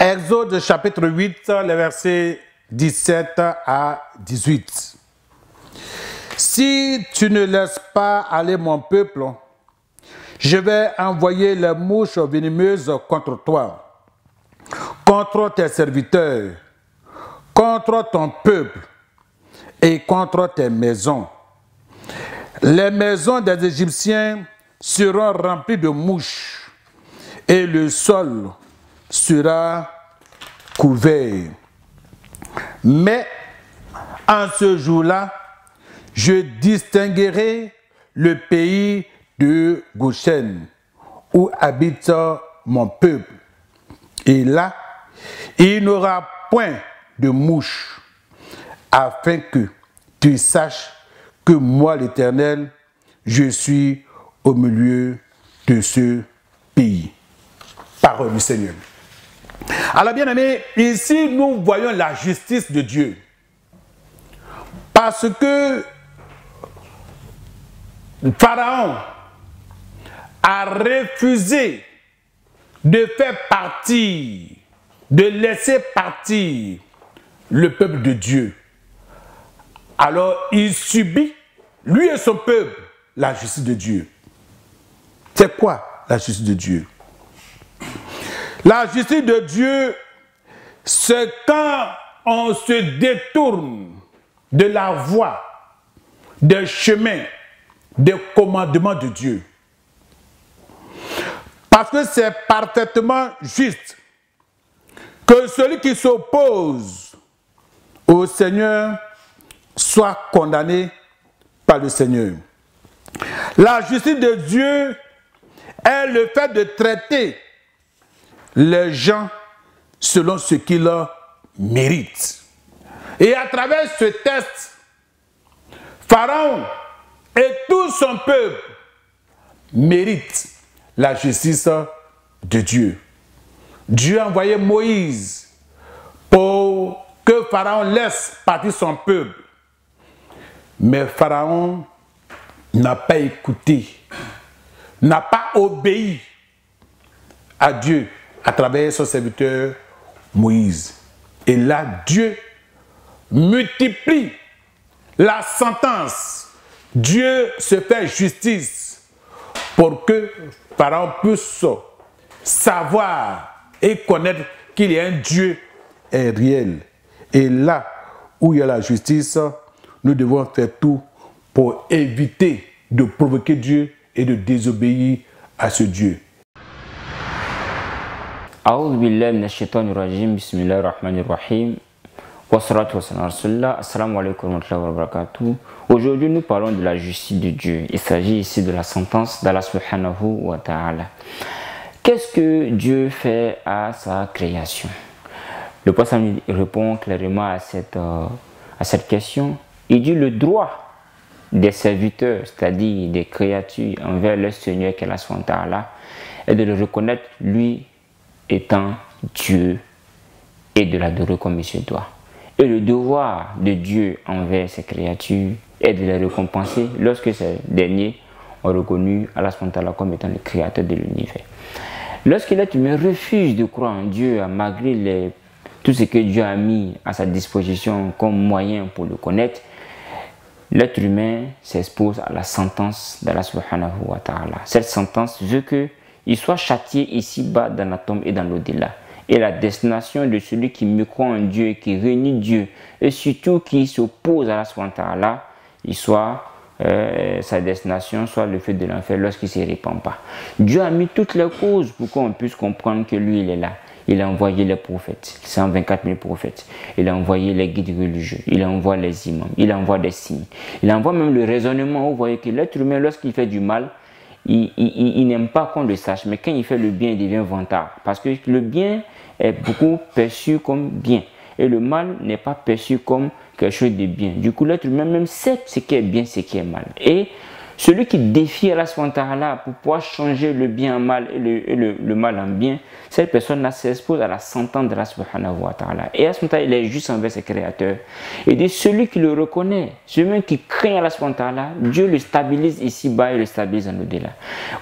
Exode chapitre 8, les versets 17 à 18. Si tu ne laisses pas aller mon peuple, je vais envoyer les mouches venimeuses contre toi, contre tes serviteurs, contre ton peuple et contre tes maisons. Les maisons des Égyptiens seront remplies de mouches et le sol sera couvert. Mais en ce jour-là, je distinguerai le pays de Goshen, où habite mon peuple. Et là, il n'y aura point de mouches, afin que tu saches que moi, l'Éternel, je suis au milieu de ce pays. Parole du Seigneur. Alors, bien aimés, ici, nous voyons la justice de Dieu. Parce que Pharaon a refusé de faire partir, de laisser partir le peuple de Dieu. Alors, il subit, lui et son peuple, la justice de Dieu. C'est quoi la justice de Dieu? La justice de Dieu, c'est quand on se détourne de la voie, des chemins, des commandements de Dieu. Parce que c'est parfaitement juste que celui qui s'oppose au Seigneur soit condamné par le Seigneur. La justice de Dieu est le fait de traiter les gens selon ce qu'ils méritent. Et à travers ce texte, Pharaon et tout son peuple méritent la justice de Dieu. Dieu a envoyé Moïse pour que Pharaon laisse partir son peuple. Mais Pharaon n'a pas écouté, n'a pas obéi à Dieu à travers son serviteur Moïse. Et là, Dieu multiplie la sentence. Dieu se fait justice pour que Pharaon puisse savoir et connaître qu'il y a un Dieu réel. Et là où il y a la justice, nous devons faire tout pour éviter de provoquer Dieu et de désobéir à ce Dieu. A'udhu billahi minash shaitanir rajim. Bismillahir rahmanir rahim. Wassalatu wassalamu ala rasulillah. Assalamu alaikum wa rahmatullahi wa barakatuh. Aujourd'hui, nous parlons de la justice de Dieu. Il s'agit ici de la sentence d'Allah subhanahu wa ta'ala. Qu'est-ce que Dieu fait à sa création? Le prophète répond clairement à cette question. Il dit le droit des serviteurs, c'est-à-dire des créatures envers leur Seigneur qu'Allah subhanahu wa ta'ala, est de le reconnaître lui étant Dieu et de l'adorer comme il se doit. Et le devoir de Dieu envers ses créatures est de les récompenser lorsque ces derniers ont reconnu Allah subhanahu wa ta'ala comme étant le créateur de l'univers. Lorsque l'être humain refuse de croire en Dieu, malgré tout ce que Dieu a mis à sa disposition comme moyen pour le connaître, l'être humain s'expose à la sentence d'Allah subhanahu wa ta'ala. Cette sentence veut qu'il soit châtié ici-bas dans la tombe et dans l'au-delà. Et la destination de celui qui me croit en Dieu, qui réunit Dieu, et surtout qui s'oppose à Allah subhanahu wa ta'ala, sa destination soit le feu de l'enfer lorsqu'il ne se répand pas. Dieu a mis toutes les causes pour qu'on puisse comprendre que lui, il est là. Il a envoyé les prophètes, 124 000 prophètes. Il a envoyé les guides religieux. Il envoie les imams. Il envoie des signes. Il envoie même le raisonnement. Vous voyez que l'être humain, lorsqu'il fait du mal, il n'aime pas qu'on le sache. Mais quand il fait le bien, il devient vantard. Parce que le bien est beaucoup perçu comme bien. Et le mal n'est pas perçu comme quelque chose de bien. Du coup, l'être humain même sait ce qui est bien, ce qui est mal. Et Celui qui défie Allah subhanahu wa ta'ala pour pouvoir changer le bien en mal et le mal en bien, cette personne-là s'expose à la sentence de Allah subhanahu wa ta'ala. Et Allah subhanahu wa ta'ala, il est juste envers ses créateurs. Et dit celui qui le reconnaît, celui qui craint Allah subhanahu wa ta'ala, Dieu le stabilise ici-bas et le stabilise en au-delà.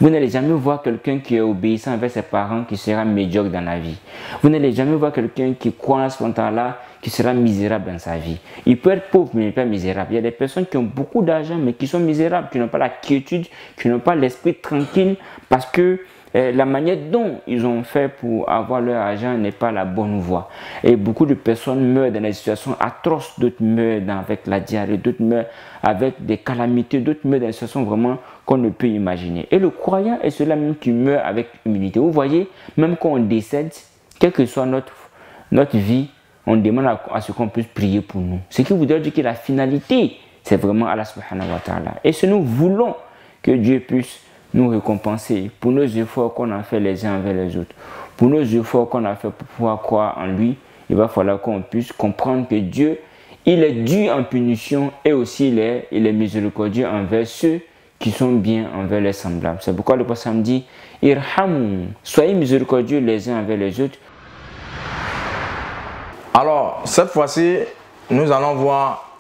Vous n'allez jamais voir quelqu'un qui est obéissant envers ses parents qui sera médiocre dans la vie. Vous n'allez jamais voir quelqu'un qui croit en Allah subhanahu wa ta'ala qui sera misérable dans sa vie. Il peut être pauvre mais il n'est pas misérable. Il y a des personnes qui ont beaucoup d'argent mais qui sont misérables, qui n'ont pas la quiétude, qui n'ont pas l'esprit tranquille parce que la manière dont ils ont fait pour avoir leur argent n'est pas la bonne voie. Et beaucoup de personnes meurent dans des situations atroces, d'autres meurent avec la diarrhée, d'autres meurent avec des calamités, d'autres meurent dans des situations vraiment qu'on ne peut imaginer. Et le croyant est celui-là même qui meurt avec humilité. Vous voyez, même quand on décède, quelle que soit notre vie, on demande à ce qu'on puisse prier pour nous. Ce qui voudrait dire que la finalité, c'est vraiment Allah subhanahu wa ta'ala. Et si nous voulons que Dieu puisse nous récompenser pour nos efforts qu'on a fait les uns envers les autres, pour nos efforts qu'on a fait pour pouvoir croire en lui, il va falloir qu'on puisse comprendre que Dieu, il est dur en punition et aussi il est miséricordieux envers ceux qui sont bien envers les semblables. C'est pourquoi le prophète dit, Irhamu, soyez miséricordieux les uns envers les autres. Alors, cette fois-ci, nous allons voir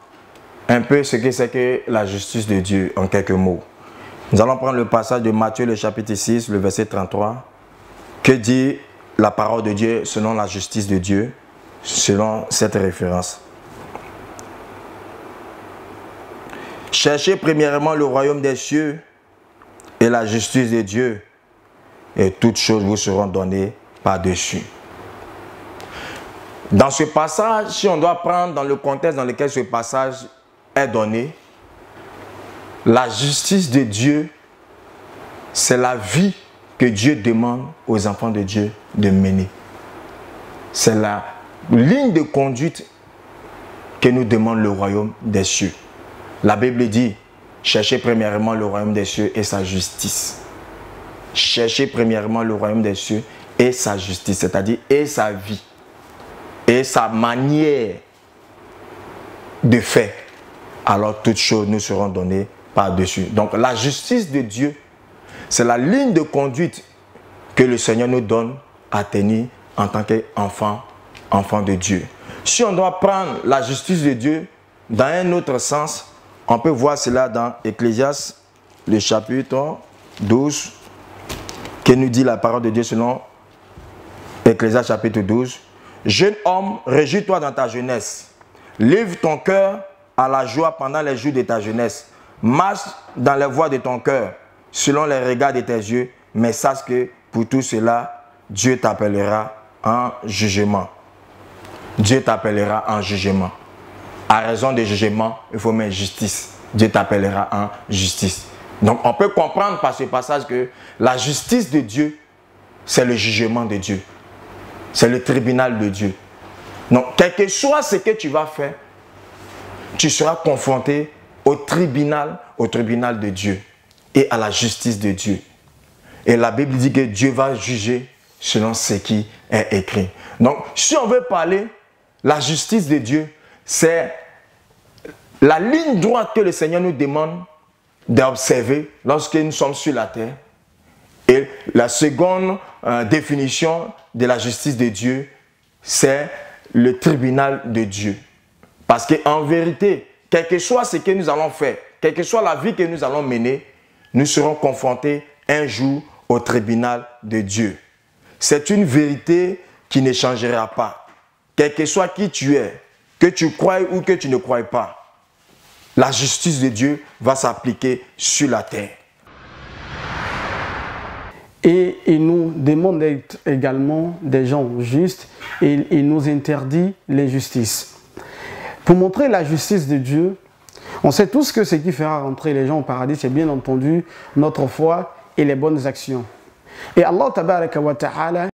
un peu ce que c'est que la justice de Dieu en quelques mots. Nous allons prendre le passage de Matthieu, le chapitre 6, le verset 33. Que dit la parole de Dieu selon la justice de Dieu, selon cette référence? Cherchez premièrement le royaume des cieux et la justice de Dieu, et toutes choses vous seront données par-dessus. Dans ce passage, si on doit prendre dans le contexte dans lequel ce passage est donné, la justice de Dieu, c'est la vie que Dieu demande aux enfants de Dieu de mener. C'est la ligne de conduite que nous demande le royaume des cieux. La Bible dit, cherchez premièrement le royaume des cieux et sa justice. Cherchez premièrement le royaume des cieux et sa justice, c'est-à-dire et sa vie. Et sa manière de faire, alors toutes choses nous seront données par-dessus. Donc la justice de Dieu, c'est la ligne de conduite que le Seigneur nous donne à tenir en tant qu'enfant de Dieu. Si on doit prendre la justice de Dieu dans un autre sens, on peut voir cela dans Ecclésiaste, le chapitre 12, qui nous dit la parole de Dieu selon Ecclésiaste chapitre 12. Jeune homme, réjouis-toi dans ta jeunesse. Livre ton cœur à la joie pendant les jours de ta jeunesse. Marche dans les voies de ton cœur, selon les regards de tes yeux, mais sache que pour tout cela, Dieu t'appellera en jugement. Dieu t'appellera en jugement. À raison de jugement, il faut mettre justice. Dieu t'appellera en justice. Donc on peut comprendre par ce passage que la justice de Dieu, c'est le jugement de Dieu. C'est le tribunal de Dieu. Donc, quel que soit ce que tu vas faire, tu seras confronté au tribunal de Dieu et à la justice de Dieu. Et la Bible dit que Dieu va juger selon ce qui est écrit. Donc, si on veut parler, la justice de Dieu, c'est la ligne droite que le Seigneur nous demande d'observer lorsque nous sommes sur la terre. Et la seconde définition de la justice de Dieu, c'est le tribunal de Dieu. Parce qu'en vérité, quel que soit ce que nous allons faire, quelle que soit la vie que nous allons mener, nous serons confrontés un jour au tribunal de Dieu. C'est une vérité qui ne changera pas. Quel que soit qui tu es, que tu crois ou que tu ne crois pas, la justice de Dieu va s'appliquer sur la terre. Et il nous demande d'être également des gens justes et il nous interdit l'injustice. Pour montrer la justice de Dieu, on sait tous que ce qui fera rentrer les gens au paradis, c'est bien entendu notre foi et les bonnes actions. Et Allah Tabaraka wa Ta'ala